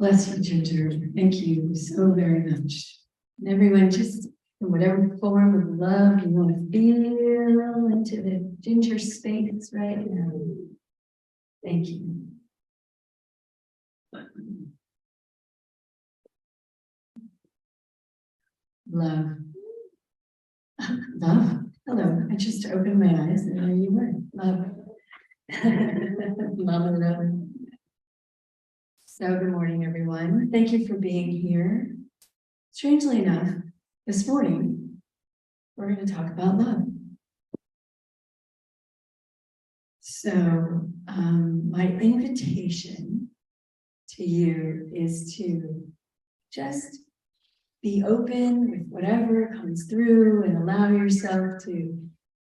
Bless you, Ginger. Thank you so very much. And everyone, just in whatever form of love you want to feel into the Ginger space right now. Thank you. Love. Love. Hello. I just opened my eyes and there you were. Love. Love and love. So good morning, everyone. Thank you for being here. Strangely enough, this morning, we're going to talk about love. So my invitation to you is to just be open with whatever comes through and allow yourself to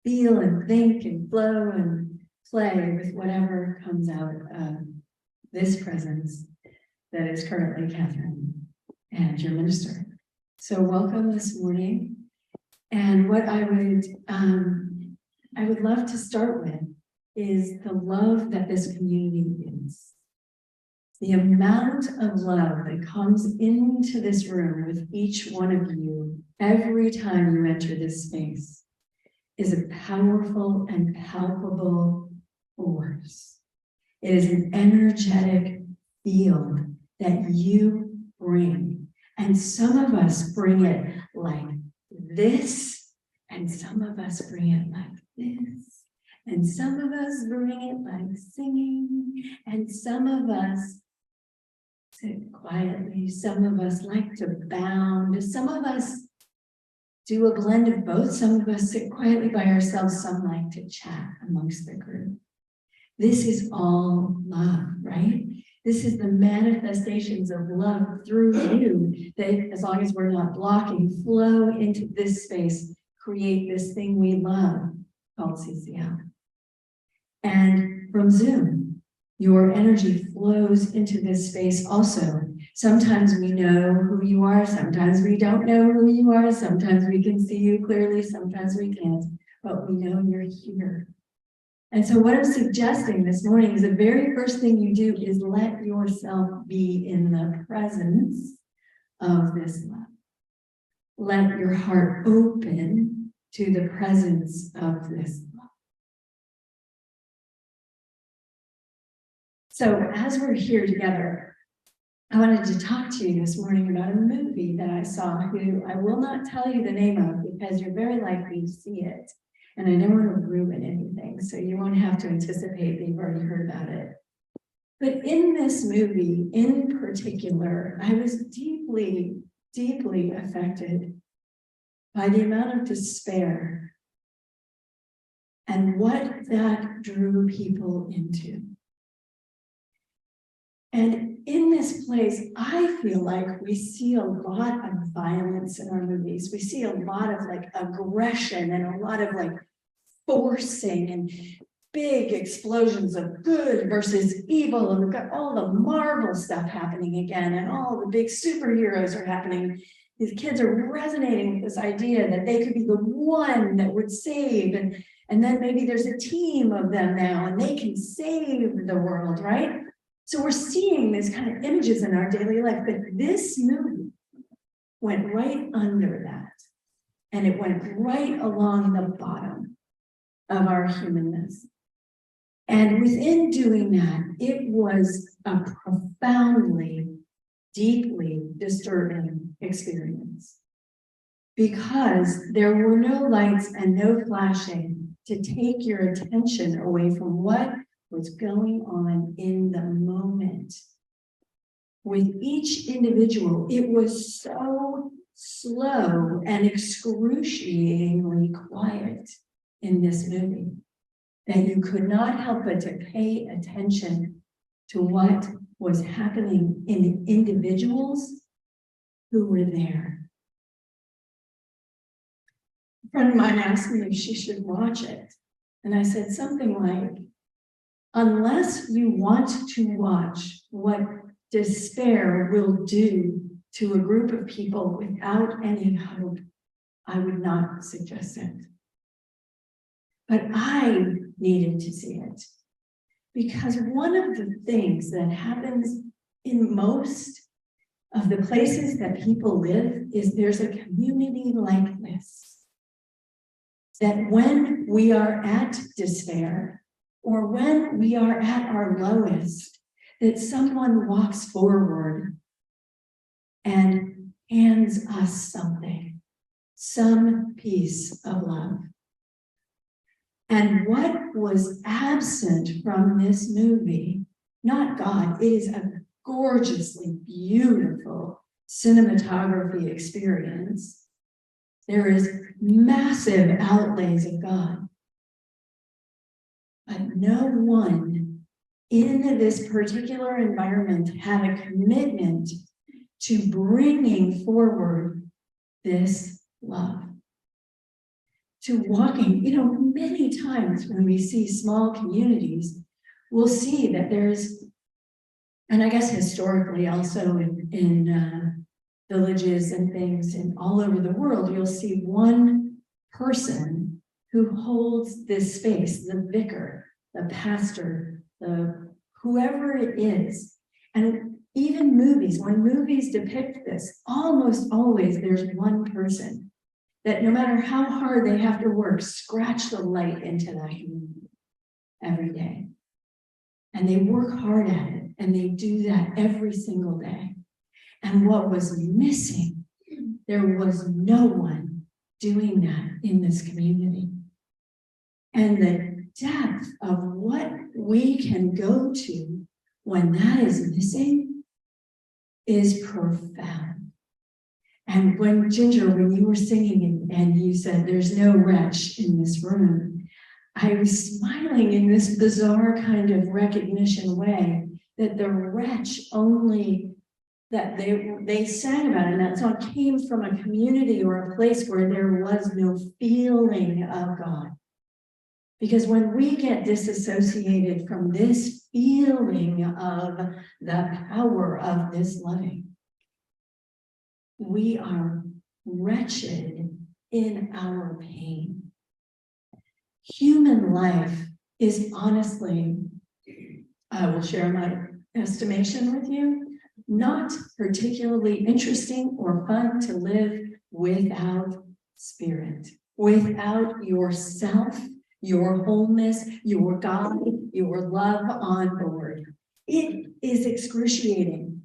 feel and think and flow and play with whatever comes out of this presence that is currently Katherine and your minister. So welcome this morning. And what I would love to start with is the love that this community is. The amount of love that comes into this room with each one of you every time you enter this space is a powerful and palpable force. It is an energetic field that you bring. And some of us bring it like this, and some of us bring it like this, and some of us bring it like singing, and some of us sit quietly, some of us like to bound, some of us do a blend of both, some of us sit quietly by ourselves, some like to chat amongst the group. This is all love, right? This is the manifestations of love through you that, as long as we're not blocking, flow into this space, create this thing we love called CCL. And from Zoom, your energy flows into this space also. Sometimes we know who you are, sometimes we don't know who you are, sometimes we can see you clearly, sometimes we can't, but we know you're here. And so what I'm suggesting this morning is the very first thing you do is let yourself be in the presence of this love. Let your heart open to the presence of this love. So as we're here together, I wanted to talk to you this morning about a movie that I saw, who I will not tell you the name of because you're very likely to see it. And I don't want to ruin anything, so you won't have to anticipate that you've already heard about it. But in this movie in particular, I was deeply, deeply affected by the amount of despair and what that drew people into. And in this place, I feel like we see a lot of violence in our movies. We see a lot of like aggression and a lot of like forcing and big explosions of good versus evil. And we've got all the Marvel stuff happening again, and all the big superheroes are happening. These kids are resonating with this idea that they could be the one that would save. And then maybe there's a team of them now and they can save the world, right? So we're seeing these kind of images in our daily life, but this movie went right under that. And it went right along the bottom of our humanness. And within doing that, it was a profoundly, deeply disturbing experience. Because there were no lights and no flashing to take your attention away from what was going on in the moment. With each individual, it was so slow and excruciatingly quiet in this movie that you could not help but to pay attention to what was happening in the individuals who were there. A friend of mine asked me if she should watch it, and I said something like, unless you want to watch what despair will do to a group of people without any hope, I would not suggest it. But I needed to see it because one of the things that happens in most of the places that people live is there's a community like this. That when we are at despair, or when we are at our lowest, that someone walks forward and hands us something, some piece of love. And what was absent from this movie, not God, it is a gorgeously beautiful cinematography experience. There is massive outlays of God. But no one in this particular environment had a commitment to bringing forward this love. To walking, many times when we see small communities, we'll see that there's, and I guess historically also in villages and things and all over the world, you'll see one person who holds this space, the vicar, the pastor, the whoever it is. And even movies, when movies depict this, almost always there's one person that no matter how hard they have to work, scratch the light into that community every day. And they work hard at it, and they do that every single day. And what was missing, there was no one doing that in this community. And the depth of what we can go to when that is missing is profound. And when Ginger, when you were singing and you said, there's no wretch in this room, I was smiling in this bizarre kind of recognition way that the wretch only that they sang about, and that song came from a community or a place where there was no feeling of God. Because when we get disassociated from this feeling of the power of this loving, we are wretched in our pain. Human life is honestly, I will share my estimation with you, not particularly interesting or fun to live without spirit, without yourself, your wholeness, your God, your love on board. It is excruciating.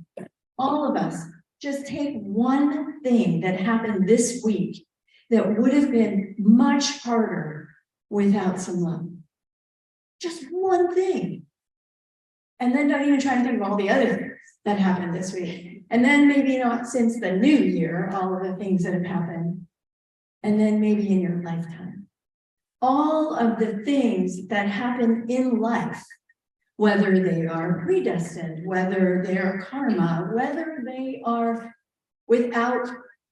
All of us, just take one thing that happened this week that would have been much harder without some love. Just one thing. And then don't even try to think of all the other things that happened this week. And then maybe not since the new year, all of the things that have happened. And then maybe in your lifetime. All of the things that happen in life, whether they are predestined, whether they are karma, whether they are without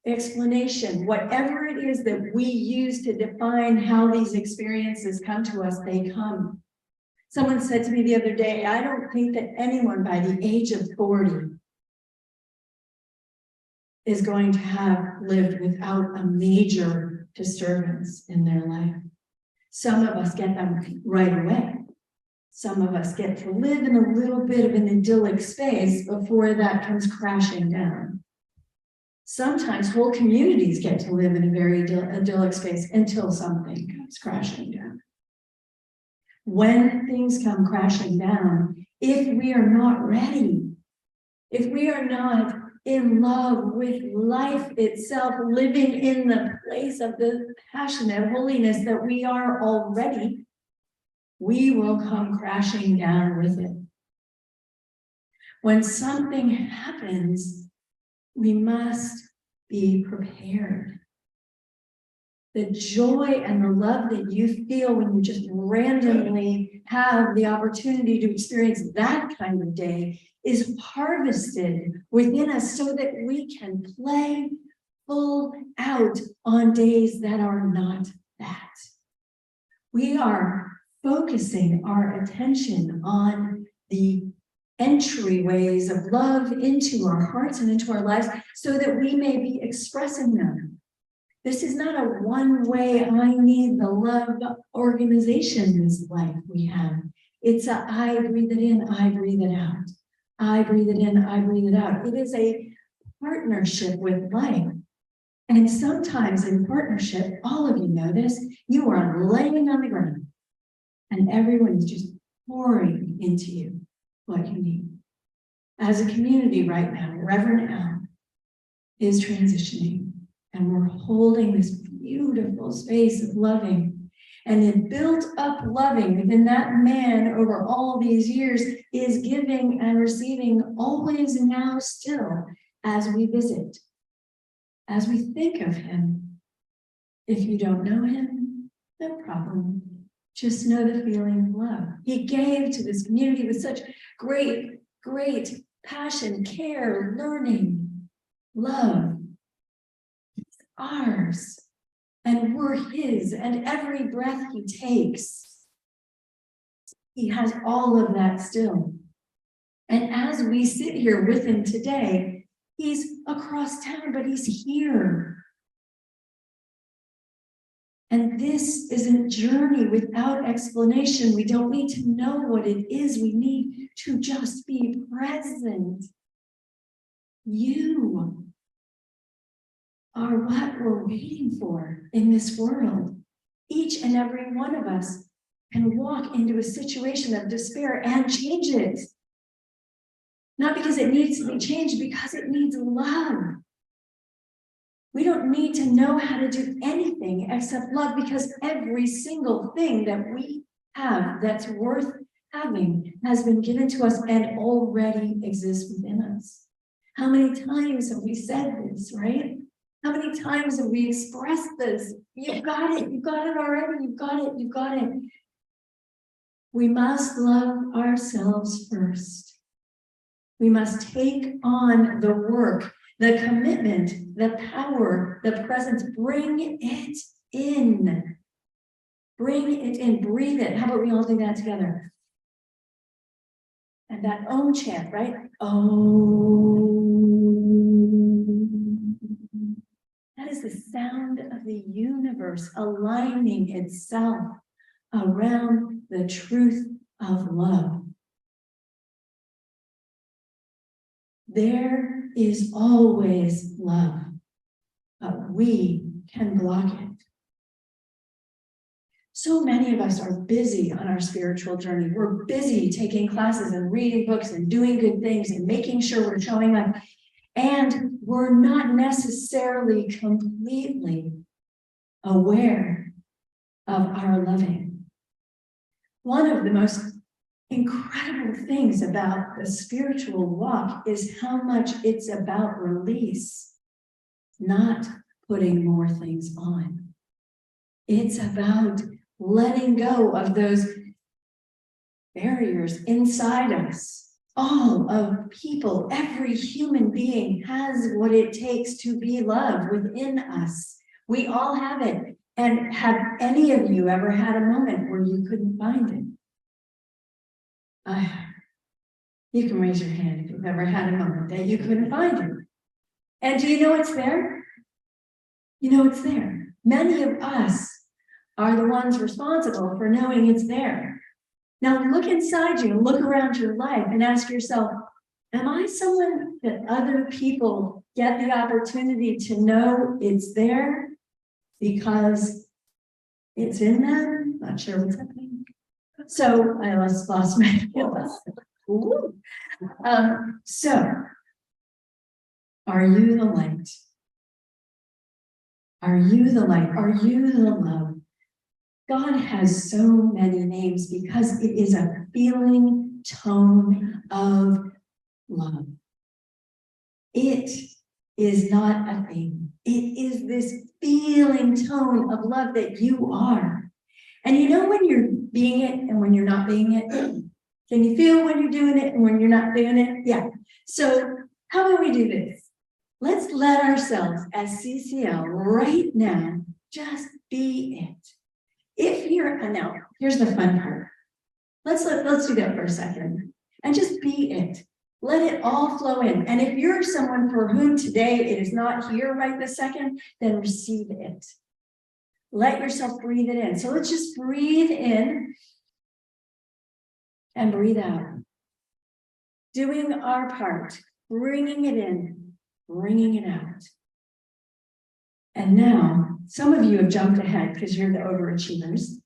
explanation, whatever it is that we use to define how these experiences come to us, they come. Someone said to me the other day, I don't think that anyone by the age of 40 is going to have lived without a major disturbance in their life. Some of us get them right away. Some of us get to live in a little bit of an idyllic space before that comes crashing down. Sometimes whole communities get to live in a very idyllic space until something comes crashing down. When things come crashing down, if we are not ready, if we are not in love with life itself, living in the place of the passionate holiness that we are already, we will come crashing down with it. When something happens, we must be prepared. The joy and the love that you feel when you just randomly have the opportunity to experience that kind of day is harvested within us so that we can play full out on days that are not that. We are focusing our attention on the entryways of love into our hearts and into our lives so that we may be expressing them. This is not a one-way, I need the love organization, this life we have. It's a I breathe it in, I breathe it out. I breathe it in, I breathe it out. It is a partnership with life. And sometimes in partnership, all of you know this, you are laying on the ground and everyone is just pouring into you what you need. As a community right now, Reverend Al is transitioning and we're holding this beautiful space of loving. And the built up loving within that man over all these years is giving and receiving always now still as we visit, as we think of him. If you don't know him, no problem. Just know the feeling of love. He gave to this community with such great passion, care, learning, love. It's ours. And we're his, and every breath he takes, he has all of that still. And as we sit here with him today, he's across town, but he's here. And this is a journey without explanation. We don't need to know what it is. We need to just be present. You are what we're waiting for in this world. Each and every one of us can walk into a situation of despair and change it. Not because it needs to be changed, because it needs love. We don't need to know how to do anything except love, because every single thing that we have that's worth having has been given to us and already exists within us. How many times have we said this, right? How many times have we expressed this? You've got it already, you've got it. We must love ourselves first. We must take on the work, the commitment, the power, the presence. Bring it in. Bring it in, breathe it. How about we all do that together? And that Om chant, right? Om. That is the sound of the universe aligning itself around the truth of love. There is always love, but we can block it. So many of us are busy on our spiritual journey. We're busy taking classes and reading books and doing good things and making sure we're showing up. And we're not necessarily completely aware of our loving. One of the most incredible things about the spiritual walk is how much it's about release, not putting more things on. It's about letting go of those barriers inside us. All of people, every human being has what it takes to be loved within us. We all have it. And have any of you ever had a moment where you couldn't find it? You can raise your hand if you've ever had a moment that you couldn't find it. And do you know it's there? You know it's there. Many of us are the ones responsible for knowing it's there. Now look inside you and look around your life and ask yourself, am I someone that other people get the opportunity to know it's there because it's in them? Not sure what's happening. So I lost my feelings. So, are you the light? Are you the light? Are you the love? God has so many names because it is a feeling tone of love. It is not a thing. It is this feeling tone of love that you are. And you know when you're being it and when you're not being it? Can you feel when you're doing it and when you're not doing it? Yeah. So how about we do this? Let's let ourselves as CCL right now just be it. If you're, now, here's the fun part. Let's do that for a second and just be it. Let it all flow in. And if you're someone for whom today it is not here right this second, then receive it. Let yourself breathe it in. So let's just breathe in and breathe out. Doing our part, bringing it in, bringing it out. And now, some of you have jumped ahead because you're the overachievers,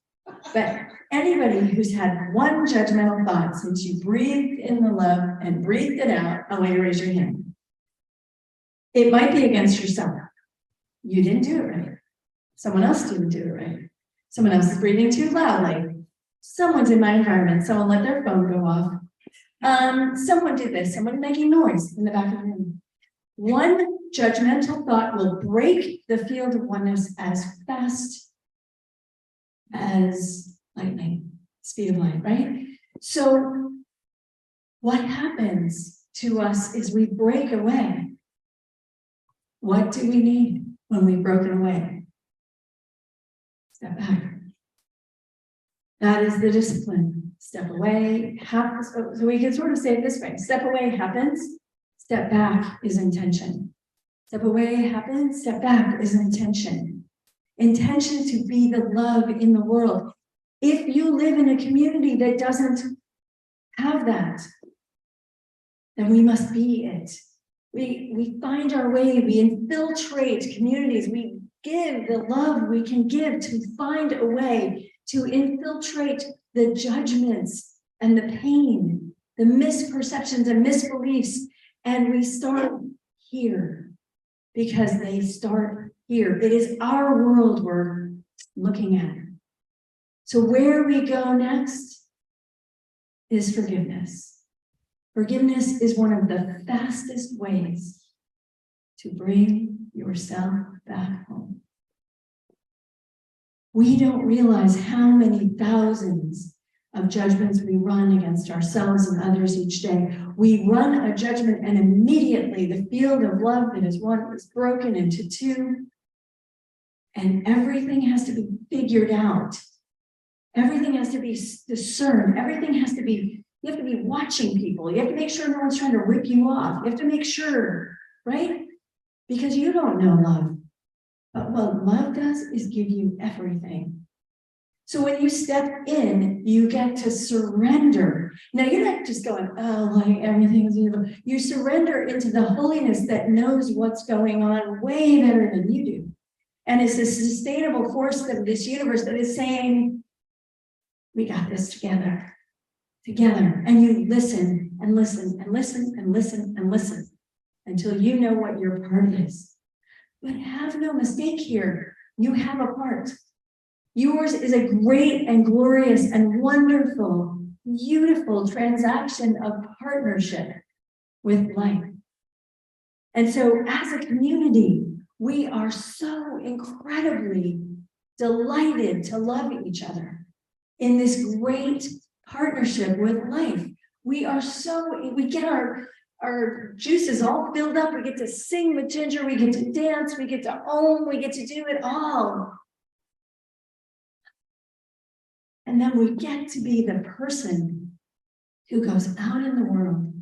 but anybody who's had one judgmental thought since you breathed in the love and breathed it out, I want you to raise your hand. It might be against yourself. You didn't do it right. Someone else didn't do it right. Someone else is breathing too loudly. Someone's in my environment. Someone let their phone go off. Someone did this. Someone making noise in the back of the room. One judgmental thought will break the field of oneness as fast as lightning, speed of light, right? So what happens to us is we break away. What do we need when we've broken away? Step back. That is the discipline. Step away happens. So we can sort of say it this way. Step away happens. Step back is intention. Step away happens. Step back is intention. Intention to be the love in the world. If you live in a community that doesn't have that, then we must be it. We find our way, we infiltrate communities, we give the love we can give to find a way to infiltrate the judgments and the pain, the misperceptions and misbeliefs, and we start here because they start here. It is our world we're looking at. So where we go next is forgiveness. Forgiveness is one of the fastest ways to bring yourself back home. We don't realize how many thousands of judgments we run against ourselves and others each day. We run a judgment and immediately the field of love that is one is broken into two, and everything has to be figured out. Everything has to be discerned. Everything has to be, you have to be watching people. You have to make sure no one's trying to rip you off. You have to make sure, right? Because you don't know love. But what love does is give you everything. So when you step in, you get to surrender. Now you're not just going, oh, like everything is evil. You surrender into the holiness that knows what's going on way better than you do. And it's a sustainable force of this universe that is saying, we got this together. And you listen and listen and listen and listen and listen until you know what your part is. But have no mistake here, you have a part. Yours is a great and glorious and wonderful, beautiful transaction of partnership with life. And so as a community, we are so incredibly delighted to love each other in this great partnership with life. We get our juices all filled up. We get to sing with Ginger. We get to dance. We get to own. We get to do it all. And then we get to be the person who goes out in the world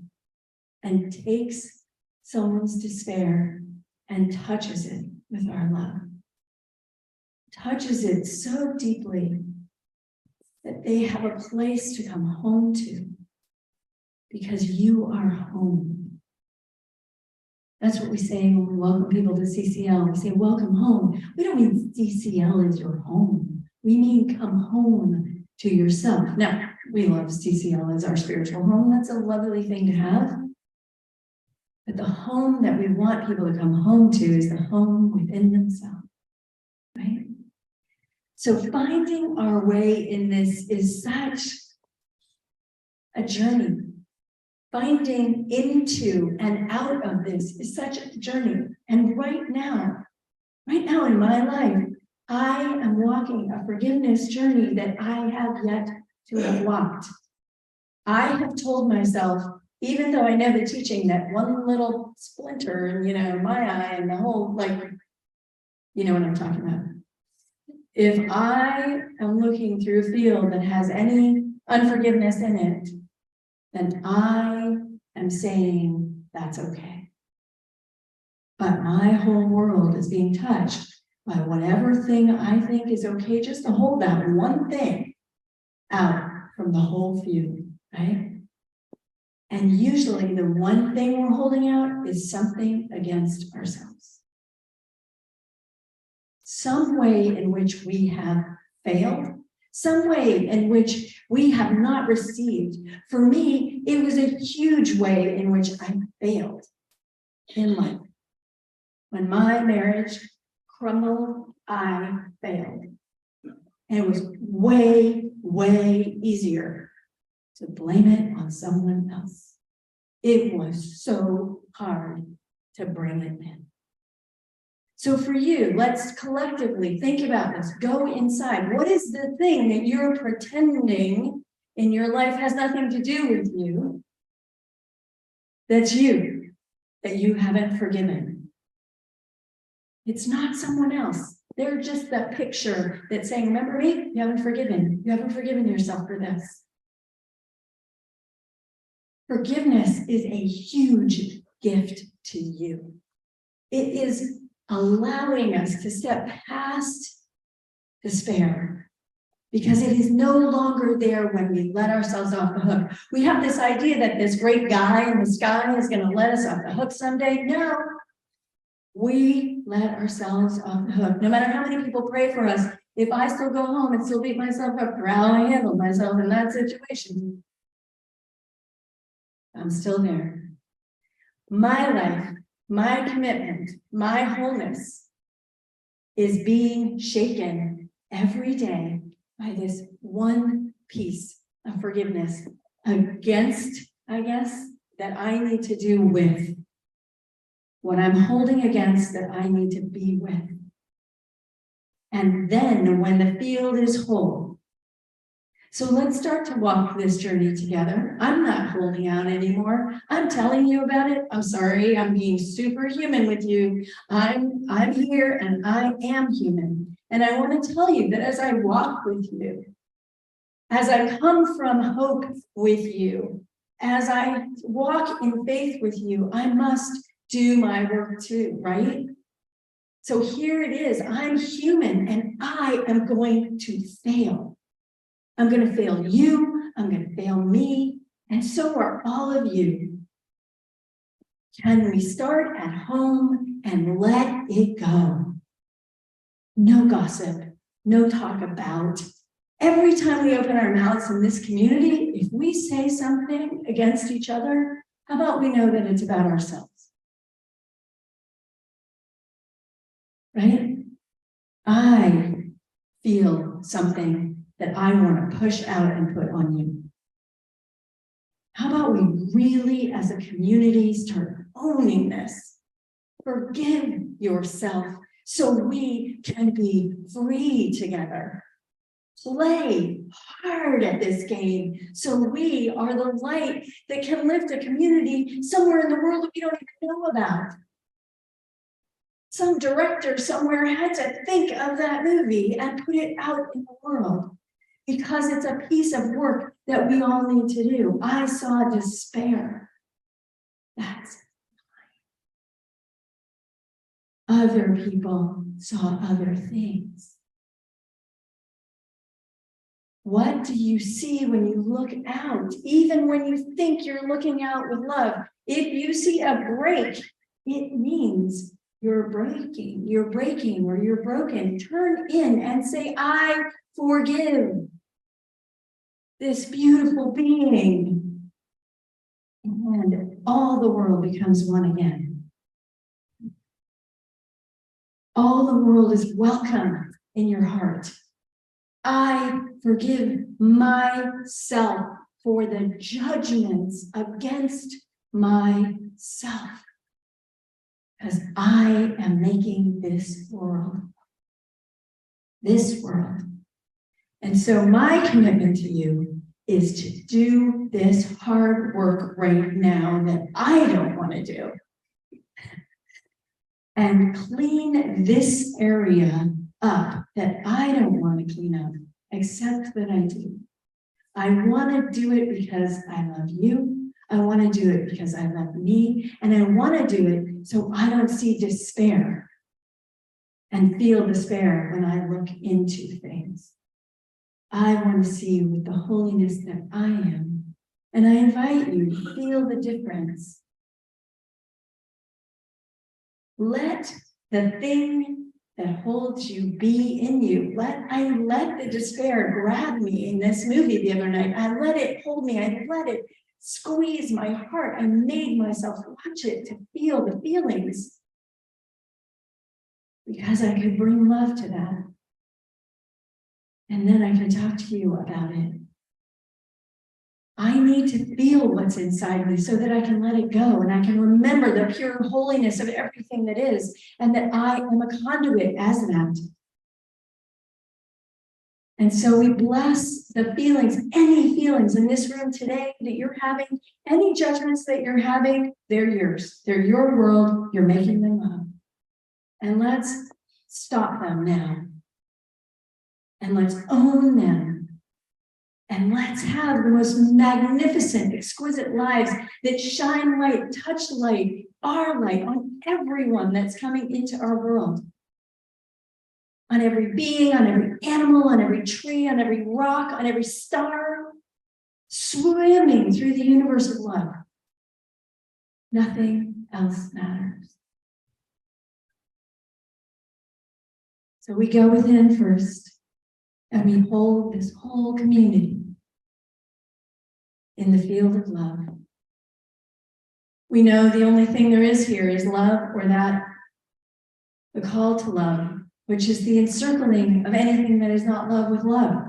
and takes someone's despair and touches it with our love. Touches it so deeply that they have a place to come home to because you are home. That's what we say when we welcome people to CCL. We say, welcome home. We don't mean CCL is your home. We mean come home to yourself. Now, we love CCL as our spiritual home. That's a lovely thing to have. But the home that we want people to come home to is the home within themselves, right? So finding our way in this is such a journey. Finding into and out of this is such a journey. And right now in my life, I am walking a forgiveness journey that I have yet to have walked. I have told myself, even though I know the teaching that one little splinter, in my eye and the whole, you know what I'm talking about. If I am looking through a field that has any unforgiveness in it, then I am saying that's okay. But my whole world is being touched by whatever thing I think is okay, just to hold that one thing out from the whole field, right? And usually the one thing we're holding out is something against ourselves. Some way in which we have failed, some way in which we have not received. For me, it was a huge way in which I failed in life. When my marriage crumbled, I failed. And it was way, way easier to blame it on someone else. It was so hard to bring it in. So for you, let's collectively think about this. Go inside. What is the thing that you're pretending in your life has nothing to do with you? That's you, that you haven't forgiven. It's not someone else. They're just that picture that's saying, remember me? You haven't forgiven. You haven't forgiven yourself for this. Forgiveness is a huge gift to you. It is allowing us to step past despair because it is no longer there when we let ourselves off the hook. We have this idea that this great guy in the sky is going to let us off the hook someday. No, we let ourselves off the hook. No matter how many people pray for us, if I still go home and still beat myself up for how I handled myself in that situation, I'm still there. My life, my commitment, my wholeness is being shaken every day by this one piece of forgiveness against, I guess, that I need to do with what I'm holding against that I need to be with. And then when the field is whole, so let's start to walk this journey together. I'm not holding out anymore. I'm telling you about it. I'm sorry, I'm being superhuman with you. I'm here and I am human. And I want to tell you that as I walk with you, as I come from hope with you, as I walk in faith with you, I must do my work too, right? So here it is. I'm human and I am going to fail. I'm going to fail you, I'm going to fail me, and so are all of you. Can we start at home and let it go? No gossip, no talk about. Every time we open our mouths in this community, if we say something against each other, how about we know that it's about ourselves? Right? I feel something that I want to push out and put on you. How about we really, as a community, start owning this? Forgive yourself so we can be free together. Play hard at this game so we are the light that can lift a community somewhere in the world that we don't even know about. Some director somewhere had to think of that movie and put it out in the world. Because it's a piece of work that we all need to do. I saw despair. That's mine. Other people saw other things. What do you see when you look out? Even when you think you're looking out with love. If you see a break, it means you're breaking, or you're broken. Turn in and say, I forgive this beautiful being. And all the world becomes one again. All the world is welcome in your heart. I forgive myself for the judgments against myself. Because I am making this world. And so my commitment to you is to do this hard work right now that I don't want to do. And clean this area up that I don't want to clean up, except that I do. I want to do it because I love you. I want to do it because I love me. And I want to do it so I don't see despair and feel despair when I look into things. I want to see you with the holiness that I am. And I invite you to feel the difference. Let the thing that holds you be in you. I let the despair grab me in this movie the other night. I let it hold me. I let it squeeze my heart. I made myself watch it to feel the feelings. Because I could bring love to that. And then I can talk to you about it. I need to feel what's inside me so that I can let it go and I can remember the pure holiness of everything that is, and that I am a conduit as that. And so we bless the feelings, any feelings in this room today that you're having, any judgments that you're having, they're yours. They're your world. You're making them up. And let's stop them now. And let's own them. And let's have the most magnificent, exquisite lives that shine light, touch light, our light on everyone that's coming into our world. On every being, on every animal, on every tree, on every rock, on every star, swimming through the universe of love. Nothing else matters. So we go within first, and we hold this whole community in the field of love. We know the only thing there is here is love, or that the call to love, which is the encircling of anything that is not love with love.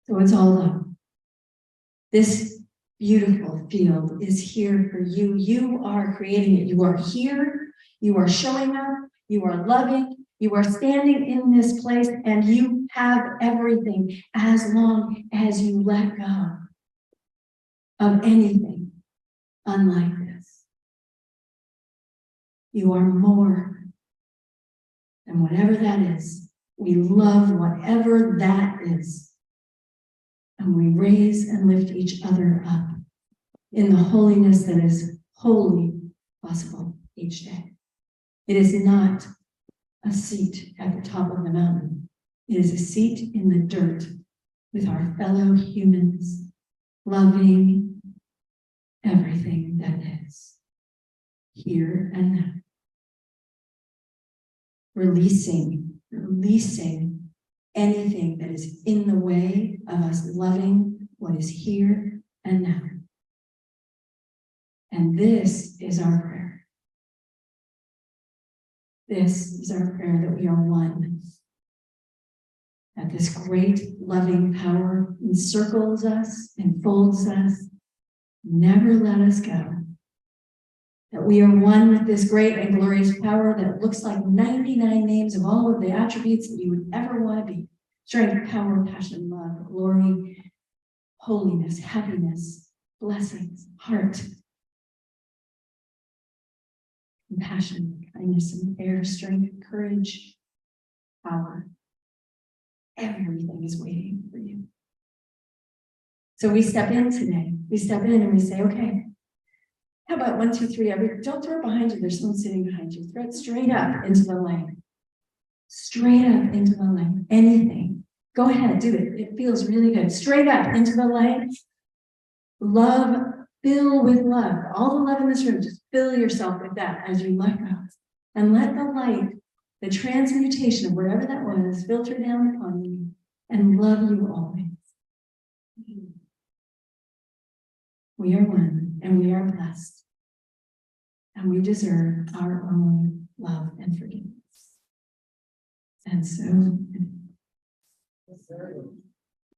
So it's all love. This beautiful field is here for you. You are creating it. You are here. You are showing up. You are loving. You are standing in this place, and you have everything as long as you let go of anything unlike this. You are more than whatever that is. We love whatever that is. And we raise and lift each other up in the holiness that is wholly possible each day. It is not a seat at the top of the mountain. It is a seat in the dirt with our fellow humans, loving everything that is, here and now. Releasing anything that is in the way of us loving what is here and now. And this is our prayer. This is our prayer, that we are one. That this great loving power encircles us, enfolds us, never let us go. That we are one with this great and glorious power that looks like 99 names of all of the attributes that you would ever want to be. Strength, power, passion, love, glory, holiness, happiness, blessings, heart, compassion, kindness, and air, strength, courage, power. Everything is waiting for you. So we step in today. We step in and we say, okay, how about 1, 2, 3? Don't throw it behind you. There's someone sitting behind you. Throw it straight up into the light. Straight up into the light. Anything. Go ahead, do it. It feels really good. Straight up into the light. Love, fill with love. All the love in this room, just fill yourself with that as you let go. And let the light, the transmutation of wherever that was, filter down upon you and love you always. We are one, and we are blessed. And we deserve our own love and forgiveness. And so